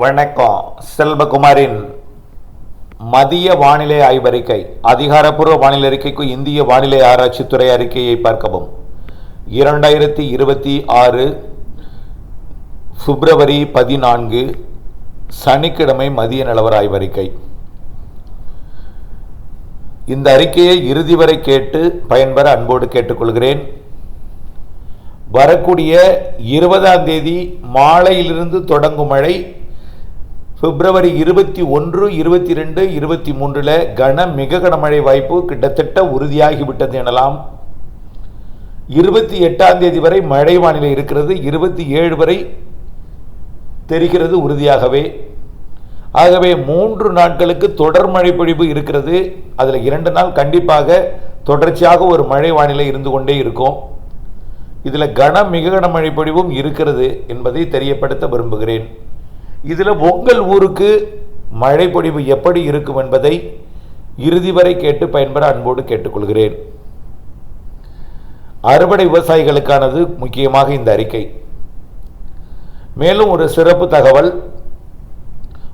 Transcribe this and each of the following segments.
வணக்கம். செல்வகுமாரின் மதிய வானிலை ஆய்வறிக்கை. அதிகாரப்பூர்வ வானிலை அறிக்கைக்கு இந்திய வானிலை ஆராய்ச்சித்துறை அறிக்கையை பார்க்கவும். 2026 பிப்ரவரி 14 சனிக்கிழமை மதிய நிலவர ஆய்வறிக்கை. இந்த அறிக்கையை இறுதி வரை கேட்டு பயன்பெற அன்போடு கேட்டுக்கொள்கிறேன். வரக்கூடிய 20ஆம் தேதி மாலையிலிருந்து தொடங்கும் மழை பிப்ரவரி 21, 22, 23 கன மிக கனமழை வாய்ப்பு கிட்டத்தட்ட உறுதியாகிவிட்டது எனலாம். 28ஆம் தேதி வரை மழை வானிலை இருக்கிறது. 27 வரை தெரிகிறது உறுதியாகவே. ஆகவே 3 நாட்களுக்கு தொடர் மழை பொழிவு இருக்கிறது. அதில் 2 நாள் கண்டிப்பாக தொடர்ச்சியாக ஒரு மழை வானிலை இருந்து கொண்டே இருக்கும். இதில் மிக கனமழை பொழிவும் இருக்கிறது என்பதை தெரியப்படுத்த விரும்புகிறேன். இதில் உங்கள் ஊருக்கு மழை பொழிவு எப்படி இருக்கும் என்பதை இறுதி வரை கேட்டு பயன்பெற அன்போடு கேட்டுக்கொள்கிறேன். அறுவடை விவசாயிகளுக்கானது முக்கியமாக இந்த அறிக்கை. மேலும் ஒரு சிறப்பு தகவல்,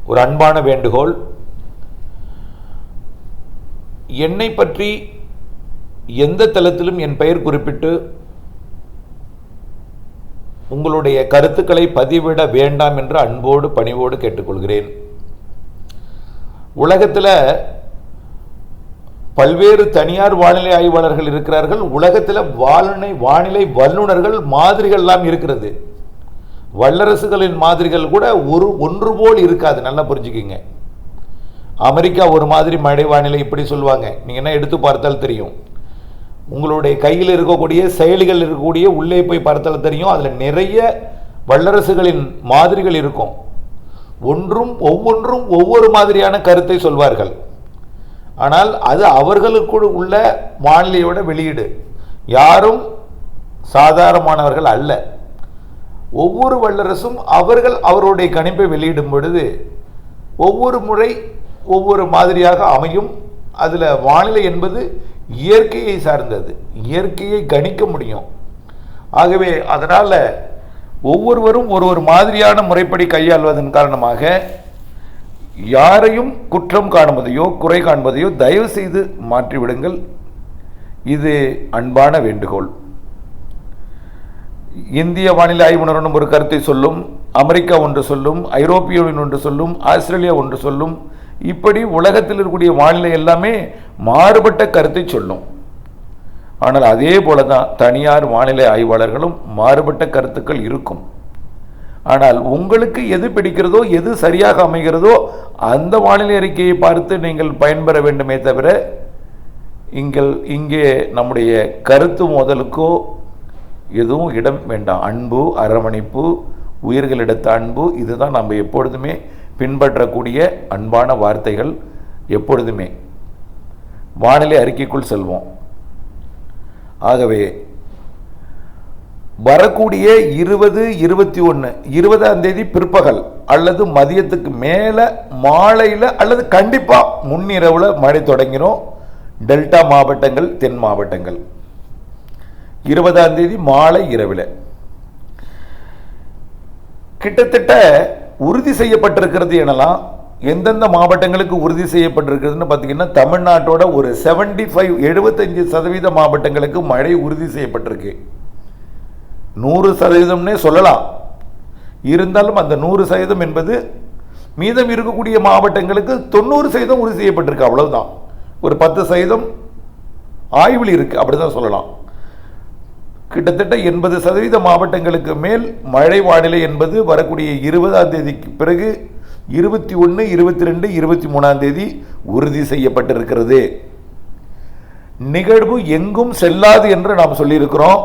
ஒரு அன்பான வேண்டுகோள். என்னை பற்றி எந்த தளத்திலும் என் பெயர் குறிப்பிட்டு உங்களுடைய கருத்துக்களை பதிவிட வேண்டாம் என்று அன்போடு பணிவோடு கேட்டுக்கொள்கிறேன். உலகத்தில் பல்வேறு தனியார் வானிலை ஆய்வாளர்கள் இருக்கிறார்கள். உலகத்தில் வானிலை வல்லுநர்கள் மாதிரிகள்லாம் இருக்கிறது. வல்லரசுகளின் மாதிரிகள் கூட ஒன்று போல் இருக்காது. நல்லா புரிஞ்சுக்கிங்க. அமெரிக்கா ஒரு மாதிரி மழை வானிலை இப்படி சொல்லுவாங்க. நீங்கள் என்ன எடுத்து பார்த்தால் தெரியும். உங்களுடைய கையில் இருக்கக்கூடிய செயலிகள் இருக்கக்கூடிய உள்ளே போய் பார்த்தால் தெரியும். அதில் நிறைய வல்லரசுகளின் மாதிரிகள் இருக்கும். ஒவ்வொன்றும் ஒவ்வொரு மாதிரியான கருத்தை சொல்வார்கள். ஆனால் அது அவர்களுக்கு உள்ள வானிலையோட வெளியீடு. யாரும் சாதாரணமானவர்கள் அல்ல. ஒவ்வொரு வல்லரசும் அவருடைய கணிப்பை வெளியிடும் பொழுது ஒவ்வொரு முறை ஒவ்வொரு மாதிரியாக அமையும். அதில் வானிலை என்பது இயற்கையை சார்ந்தது. இயற்கையை கணிக்க முடியும். ஆகவே அதனால் ஒவ்வொருவரும் ஒரு மாதிரியான முறைப்படி கையாள்வதன் காரணமாக யாரையும் குற்றம் காணுவதையோ குறை காண்பதையோ தயவு செய்து மாற்றிவிடுங்கள். இது அன்பான வேண்டுகோள். இந்திய வானிலை ஆய்வு நிறுவனம் ஒரு கருத்தை சொல்லும், அமெரிக்கா ஒன்று சொல்லும், ஐரோப்பிய யூனியன் ஒன்று சொல்லும், ஆஸ்திரேலியா ஒன்று சொல்லும். இப்படி உலகத்தில் இருக்கக்கூடிய வானிலை எல்லாமே மாறுபட்ட கருத்தை சொல்லும். ஆனால் அதே போல தான் தனியார் வானிலை ஆய்வாளர்களும் மாறுபட்ட கருத்துக்கள் இருக்கும். ஆனால் உங்களுக்கு எது பிடிக்கிறதோ எது சரியாக அமைகிறதோ அந்த வானிலை அறிக்கையை பார்த்து நீங்கள் பயன்பெற வேண்டுமே தவிர இங்கே நம்முடைய கருத்து மோதலுக்கோ எதுவும் இடம் வேண்டாம். அன்பு, அரவணைப்பு, உயிர்களிடத்த அன்பு, இதுதான் நம்ம எப்பொழுதுமே பின்பற்றக்கூடிய அன்பான வார்த்தைகள். எப்பொழுதுமே வானிலை அறிக்கைக்குள் செல்வோம். ஆகவே வரக்கூடிய 20, 21, 20ஆம் தேதி பிற்பகல் அல்லது மதியத்துக்கு மேலே மாலையில் அல்லது கண்டிப்பாக முன்னிரவில் மழை தொடங்கிடும். டெல்டா மாவட்டங்கள், தென் மாவட்டங்கள் 20ஆம் தேதி மாலை இரவில் கிட்டத்தட்ட உறுதி செய்யப்பட்டிருக்கிறது எனலாம். எந்தெந்த மாவட்டங்களுக்கு உறுதி செய்யப்பட்டிருக்கிறதுன்னு பார்த்தீங்கன்னா, தமிழ்நாட்டோட ஒரு 75% மாவட்டங்களுக்கு மழை உறுதி செய்யப்பட்டிருக்கு. 100% சொல்லலாம். இருந்தாலும் அந்த 100% என்பது மீதம் இருக்கக்கூடிய மாவட்டங்களுக்கு 90% உறுதி செய்யப்பட்டிருக்கு. அவ்வளவுதான். ஒரு 10% ஆய்வில் இருக்கு, அப்படிதான் சொல்லலாம். கிட்டத்தட்ட 80% மாவட்டங்களுக்கு மேல் மழை வானிலை என்பது வரக்கூடிய 20ஆம் தேதிக்கு பிறகு 21, 22, 23ஆம் தேதி உறுதி செய்யப்பட்டிருக்கிறது. நிகழ்வு எங்கும் செல்லாது என்று நாம் சொல்லியிருக்கிறோம்.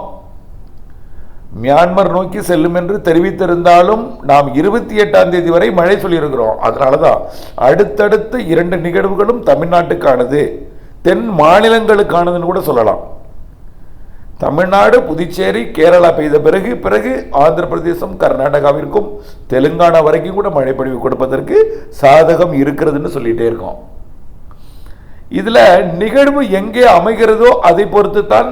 மியான்மர் நோக்கி செல்லும் என்று தெரிவித்திருந்தாலும் நாம் 28ஆம் தேதி வரை மழை சொல்லியிருக்கிறோம். அதனாலதான் அடுத்தடுத்த 2 நிகழ்வுகளும் தமிழ்நாட்டுக்கானது, தென் மாநிலங்களுக்கானதுன்னு கூட சொல்லலாம். தமிழ்நாடு, புதுச்சேரி, கேரளா பெய்த பிறகு ஆந்திர பிரதேசம், கர்நாடகாவிற்கும் தெலுங்கானா வரைக்கும் கூட மழை பொழிவு கொடுப்பதற்கு சாதகம் இருக்கிறதுன்னு சொல்லிட்டே இருக்கோம். இதுல நிகழ்வு எங்கே அமைகிறதோ அதை பொறுத்து தான்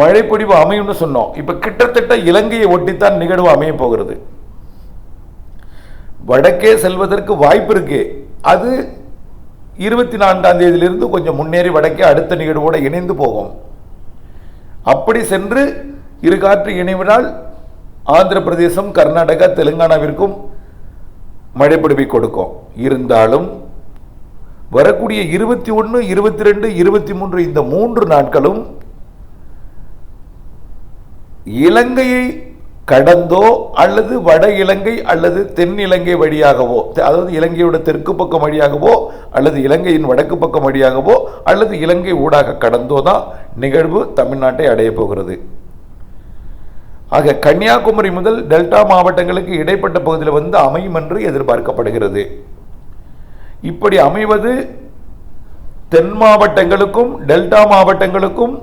மழை பொழிவு அமையும்னு சொன்னோம். இப்ப கிட்டத்தட்ட இலங்கையை ஒட்டித்தான் நிகழ்வு அமைய போகிறது. வடக்கே செல்வதற்கு வாய்ப்பு இருக்கு. அது 24ஆம் தேதியிலிருந்து கொஞ்சம் முன்னேறி வடக்கே அடுத்த நிகழ்வோடு இணைந்து போகும். அப்படி சென்று இரு காற்று இணைவினால் ஆந்திர பிரதேசம், கர்நாடகா, தெலுங்கானாவிற்கும் மழைப்பிடிப்பை கொடுக்கும். இருந்தாலும் வரக்கூடிய 21, 22, 23 இந்த 3 நாட்களும் இலங்கையை கடந்தோ அல்லது வட இலங்கை அல்லது தென் இலங்கை வழியாகவோ, அதாவது இலங்கையோட தெற்கு பக்கம் வழியாகவோ அல்லது இலங்கையின் வடக்கு பக்கம் வழியாகவோ அல்லது இலங்கை ஊடாக கடந்தோ தான் நிகழ்வு தமிழ்நாட்டை அடைய போகிறது. ஆக கன்னியாகுமரி முதல் டெல்டா மாவட்டங்களுக்கு இடைப்பட்ட பகுதியில் அமையும் என்று எதிர்பார்க்கப்படுகிறது. இப்படி அமைவது தென் மாவட்டங்களுக்கும் டெல்டா மாவட்டங்களுக்கும்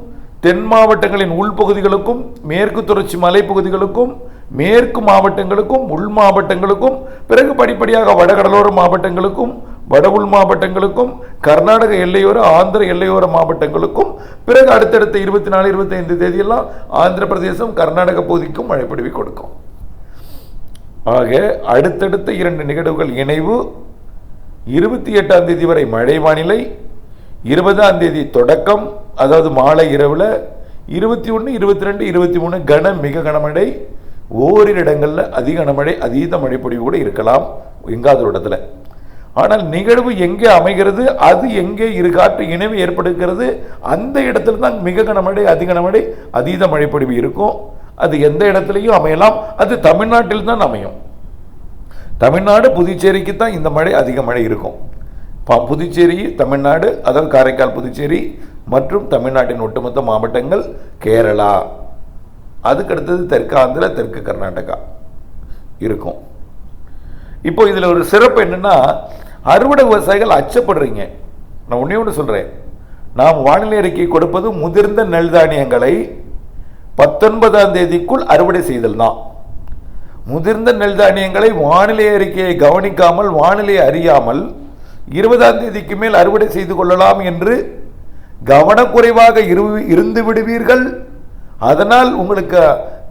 தென் மாவட்டங்களின் உள்பகுதிகளுக்கும் மேற்கு தொடர்ச்சி மலைப்பகுதிகளுக்கும் மேற்கு மாவட்டங்களுக்கும் உள் மாவட்டங்களுக்கும் பிறகு படிப்படியாக வடகடலோர மாவட்டங்களுக்கும் வட உள் மாவட்டங்களுக்கும் கர்நாடக எல்லையோர ஆந்திர எல்லையோர மாவட்டங்களுக்கும் பிறகு அடுத்தடுத்த 24, 25 தேதியெல்லாம் ஆந்திர பிரதேசம் கர்நாடக பகுதிக்கும் மழைப்பிடிவை கொடுக்கும். ஆக அடுத்தடுத்த 2 நிகழ்வுகள் இணைவு. 28ஆம் தேதி வரை மழை வானிலை, 20ஆம் தேதி தொடக்கம், அதாவது மாலை இரவில் 21, 22, 23 கன மிக கனமழை, ஓரிரு இடங்களில் அதிக கனமழை, அதீத மழைப்பொழிவு கூட இருக்கலாம் எங்காவது இடத்துல. ஆனால் நிகழ்வு எங்கே அமைகிறது, அது எங்கே இரு காற்று இணைவு ஏற்படுகிறது, அந்த இடத்துல தான் மிக கனமழை, அதிக கனமழை, அதீத மழைப்பொழிவு இருக்கும். அது எந்த இடத்துலையும் அமையலாம். அது தமிழ்நாட்டில் தான் அமையும். தமிழ்நாடு புதுச்சேரிக்கு தான் இந்த மழை அதிக மழை இருக்கும். புதுச்சேரி தமிழ்நாடு, அதாவது காரைக்கால் புதுச்சேரி மற்றும் தமிழ்நாட்டின் ஒட்டுமொத்த மாவட்டங்கள், கேரளா, அதுக்கடுத்தது தெற்கு ஆந்திரா, தெற்கு கர்நாடகா இருக்கும். இப்போ இதில் ஒரு சிறப்பு என்னன்னா, அறுவடை விவசாயிகள் அச்சப்படுறீங்க. நான் ஒன்றே ஒன்று சொல்கிறேன், நாம் வானிலை அறிக்கை கொடுப்பது முதிர்ந்த நெல் தானியங்களை 19ஆம் தேதிக்குள் அறுவடை செய்தல் தான். முதிர்ந்த நெல் தானியங்களை வானிலை அறிக்கையை கவனிக்காமல், வானிலை அறியாமல் 20ஆம் தேதிக்கு மேல் அறுவடை செய்து கொள்ளலாம் என்று கவனக்குறைவாக இருந்து விடுவீர்கள். அதனால் உங்களுக்கு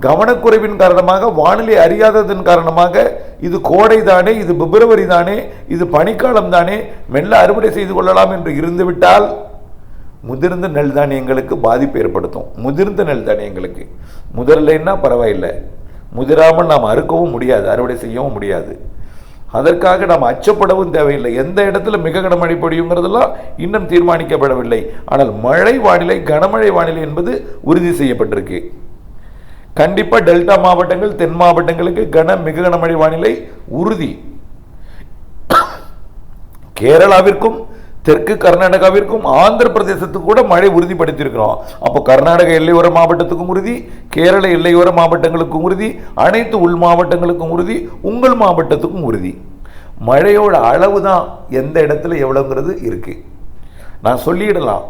கவனக்குறைவின் காரணமாக, வானிலை அறியாததன் காரணமாக, இது கோடை தானே, இது பிப்ரவரி தானே, இது பனிக்காலம் தானே, மெல்ல அறுவடை செய்து கொள்ளலாம் என்று இருந்துவிட்டால் முதிர்ந்த நெல் தானியங்களுக்கு பாதிப்பு ஏற்படுத்தும். முதிர்ந்த நெல் தானியங்களுக்கு முதிரலைன்னா பரவாயில்லை, முதிராமல் நாம் அறுக்கவும் முடியாது, அறுவடை செய்யவும் முடியாது. அதற்காக நாம் அச்சப்படவும் தேவையில்லை. எந்த இடத்துல மிக கனமழை பொழியுங்கிறதெல்லாம் இன்னும் தீர்மானிக்கப்படவில்லை. ஆனால் மழை வானிலை, கனமழை வானிலை என்பது உறுதி செய்யப்பட்டிருக்கு. கண்டிப்பாக டெல்டா மாவட்டங்கள், தென் மாவட்டங்களுக்கு மிக கனமழை வானிலை உறுதி. கேரளாவிற்கும் தெற்கு கர்நாடகாவிற்கும் ஆந்திர பிரதேசத்துக்கு கூட மழை உறுதிப்படுத்தியிருக்கிறோம். அப்போ கர்நாடக எல்லையோர மாவட்டத்துக்கும் உறுதி, கேரள எல்லையோர மாவட்டங்களுக்கும் உறுதி, அனைத்து உள் மாவட்டங்களுக்கும் உறுதி, உங்கள் மாவட்டத்துக்கும் உறுதி. மழையோட அளவு தான் எந்த இடத்துல எவ்வளோங்கிறது இருக்கு. நான் சொல்லிடலாம்,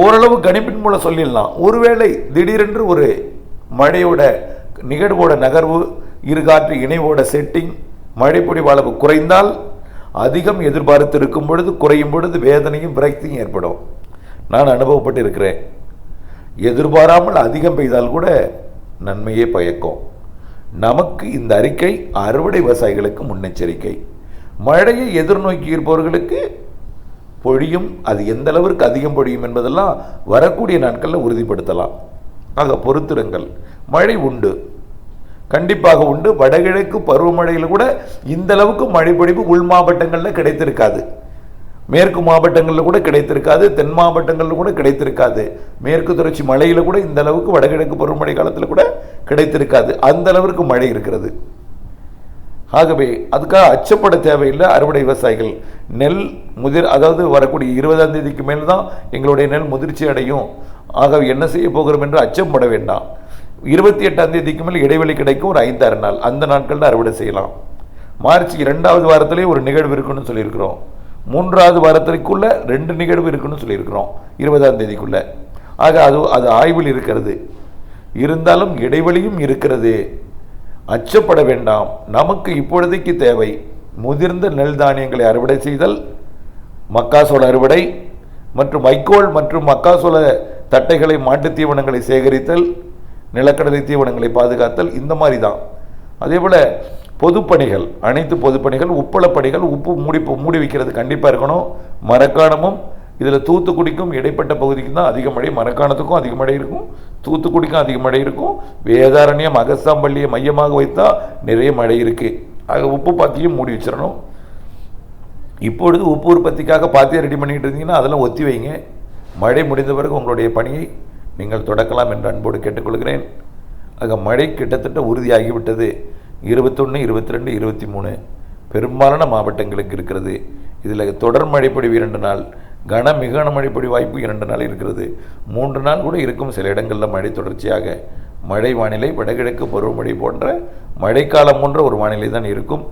ஓரளவு கணிப்பின் மூலம் சொல்லிடலாம். ஒருவேளை திடீரென்று ஒரு மழையோட நிகழ்வோட நகர்வு, இருகாற்று இணைவோட செட்டிங், மழைப்பொழிவு அளவு குறைந்தால், அதிகம் எதிர்பார்த்து இருக்கும் பொழுது குறையும் பொழுது வேதனையும் விரக்தியும் ஏற்படும். நான் அனுபவப்பட்டு இருக்கிறேன். எதிர்பாராமல் அதிகம் பெய்தால் கூட நன்மையே பயக்கும். நமக்கு இந்த அறிக்கை அறுவடை விவசாயிகளுக்கு முன்னெச்சரிக்கை. மழையை எதிர்நோக்கி இருப்பவர்களுக்கு பொழியும், அது எந்த அளவிற்கு அதிகம் பொழியும் என்பதெல்லாம் வரக்கூடிய நாட்களில் உறுதிப்படுத்தலாம். ஆக பொறுத்திருங்கள். மழை உண்டு, கண்டிப்பாக உண்டு. வடகிழக்கு பருவமழையில் கூட இந்த அளவுக்கு மழைப்பொழிவு உள் மாவட்டங்களில் கிடைத்திருக்காது, மேற்கு மாவட்டங்களில் கூட கிடைத்திருக்காது, தென் மாவட்டங்களில் கூட கிடைத்திருக்காது, மேற்கு தொடர்ச்சி மலையில் கூட இந்த அளவுக்கு வடகிழக்கு பருவமழை காலத்தில் கூட கிடைத்திருக்காது. அந்த அளவிற்கு மழை இருக்கிறது. ஆகவே அதுக்காக அச்சப்பட தேவையில்லை. அறுவடை விவசாயிகள் நெல் அதாவது வரக்கூடிய 20ஆம் தேதிக்கு மேல் தான் எங்களுடைய நெல் முதிர்ச்சி அடையும், ஆகவே என்ன செய்ய போகிறோம் என்று அச்சப்பட வேண்டாம். 28ஆம் தேதிக்கு மேல் இடைவெளி கிடைக்கும், ஒரு 5-6 நாள், அந்த நாட்களில் அறுவடை செய்யலாம். மார்ச் 2வது வாரத்திலே ஒரு நிகழ்வு இருக்குன்னு சொல்லியிருக்கிறோம். 3வது வாரத்திற்குள்ள 2 நிகழ்வு இருக்குன்னு சொல்லியிருக்கிறோம் 20ஆம் தேதிக்குள்ள. ஆக அது ஆய்வில் இருக்கிறது. இருந்தாலும் இடைவெளியும் இருக்கிறது. அச்சப்பட வேண்டாம். நமக்கு இப்பொழுதைக்கு தேவை முதிர்ந்த நெல் தானியங்களை அறுவடை செய்தல், மக்காசோள அறுவடை மற்றும் வைக்கோல் மற்றும் மக்காசோள தட்டைகளை, மாட்டுத் தீவனங்களை சேகரித்தல், நிலக்கடலை தீவனங்களை பாதுகாத்தல், இந்த மாதிரி தான். அதே போல் பொதுப்பணிகள், அனைத்து பொதுப்பணிகள், உப்பளப்பணிகள், உப்பு மூடி வைக்கிறது கண்டிப்பாக இருக்கணும். மரக்காணமும் இதில் தூத்துக்குடிக்கும் இடைப்பட்ட பகுதிக்கு தான் அதிக மழை. மரக்காணத்துக்கும் அதிக மழை இருக்கும், தூத்துக்குடிக்கும் அதிக மழை இருக்கும். வேதாரண்யம் அகஸ்தாம்பள்ளியை மையமாக வைத்தா நிறைய மழை இருக்குது. ஆக உப்பு பாத்தியும் மூடி வச்சிடணும். இப்பொழுது உப்பு உற்பத்திக்காக பாத்தியை ரெடி பண்ணிட்டு இருந்தீங்கன்னா அதெல்லாம் ஒத்தி வைங்க. மழை முடிந்த பிறகு உங்களுடைய பணியை நீங்கள் தொடக்கலாம் என்று அன்போடு கேட்டுக்கொள்கிறேன். ஆக மழை கிட்டத்தட்ட உறுதியாகிவிட்டது. 21, 22, 23 பெரும்பாலான மாவட்டங்களுக்கு இருக்கிறது. இதில் தொடர் மழைப்பொழிவு 2 நாள், மிக கனமழைப்பொழி வாய்ப்பு 2 நாள் இருக்கிறது. 3 நாள் கூட இருக்கும். சில இடங்களில் மழை தொடர்ச்சியாக மழை வானிலை வடகிழக்கு பருவமழை போன்ற மழைக்காலம் போன்ற ஒரு வானிலை தான் இருக்கும்.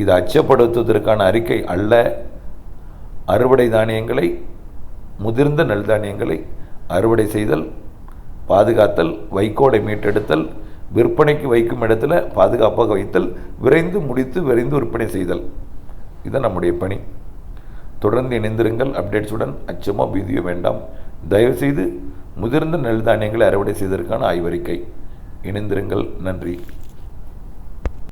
இது அச்சப்படுத்துவதற்கான அறிக்கை அல்ல. அறுவடை தானியங்களை, முதிர்ந்த நெல் தானியங்களை அறுவடை செய்தல், பாதுகாத்தல், வைக்கோலை மீட்டெடுத்தல், விற்பனைக்கு வைக்கும் இடத்துல பாதுகாப்பாக வைத்தல், விரைந்து முடித்து விரைந்து விற்பனை செய்தல், இதுதான் நம்முடைய பணி. தொடர்ந்து இணைந்திருங்கள். அப்டேட்ஸுடன் அச்சமோ பீதியோ வேண்டாம். தயவுசெய்து முதிர்ந்த நெல் தானியங்களை அறுவடை செய்வதற்கான ஆய்வறிக்கை இணைந்திருங்கள். நன்றி.